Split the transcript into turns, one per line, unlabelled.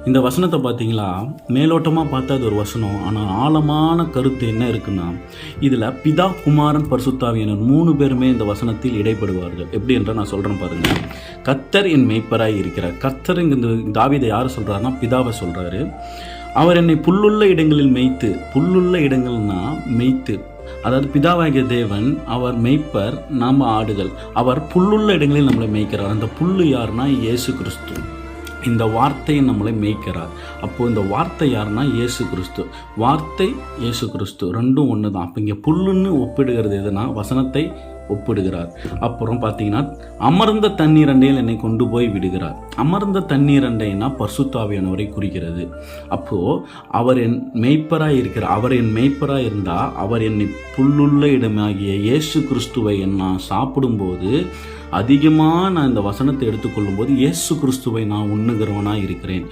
இந்த வசனத்தை பார்த்தீங்களா, மேலோட்டமாக பார்த்தா அது ஒரு வசனம். ஆனால் ஆழமான கருத்து என்ன இருக்குன்னா, இதில் பிதா, குமாரன், பரிசுத்தாவியானவர் 3 பேருமே இந்த வசனத்தில் இடைப்படுவார்கள். எப்படி என்றால் நான் சொல்கிறேன் பாருங்கள். கர்த்தர் என் மேய்ப்பராய் இருக்கிறார். கர்த்தர் இந்த தாவீதை யார் சொல்கிறாருன்னா பிதாவை சொல்கிறாரு. அவர் என்னை புல்லுள்ள இடங்களில் மேய்த்து, புல்லுள்ள இடங்கள்னா மேய்த்து, அதாவது பிதாவாகிய தேவன் அவர் மேய்ப்பர், நாம் ஆடுகள். அவர் புல்லுள்ள இடங்களில் நம்மளை மேய்க்கிறார். அந்த புல்லு யாருன்னா இயேசு கிறிஸ்து. இந்த வார்த்தையை நம்மளை மேய்க்கிறார். அப்போது இந்த வார்த்தை யாருன்னா இயேசு கிறிஸ்து. வார்த்தை இயேசு கிறிஸ்து ரெண்டும் ஒன்று தான். அப்போ இங்கே புல்லுன்னு ஒப்பிடுகிறது எதுனா வசனத்தை ஒப்பிடுகிறார். அப்புறம் பார்த்தீங்கன்னா அமர்ந்த தண்ணீர் அண்டையில் என்னை கொண்டு போய் விடுகிறார். அமர்ந்த தண்ணீர் அண்டைனா பரிசுத்தாவியானவரை குறிக்கிறது. அப்போது அவர் என் மேய்ப்பராய் இருக்கிறார். அவர் என் மேய்ப்பராய் இருந்தால் அவர் என்னை புல்லுள்ள இடமாகிய இயேசு கிறிஸ்துவை நான் சாப்பிடும்போது அதிகமாக நான் இந்த வசனத்தை எடுத்துக்கொள்ளும் போது இயேசு கிறிஸ்துவை நான் உண்ணுகிறவனாக இருக்கிறேன்.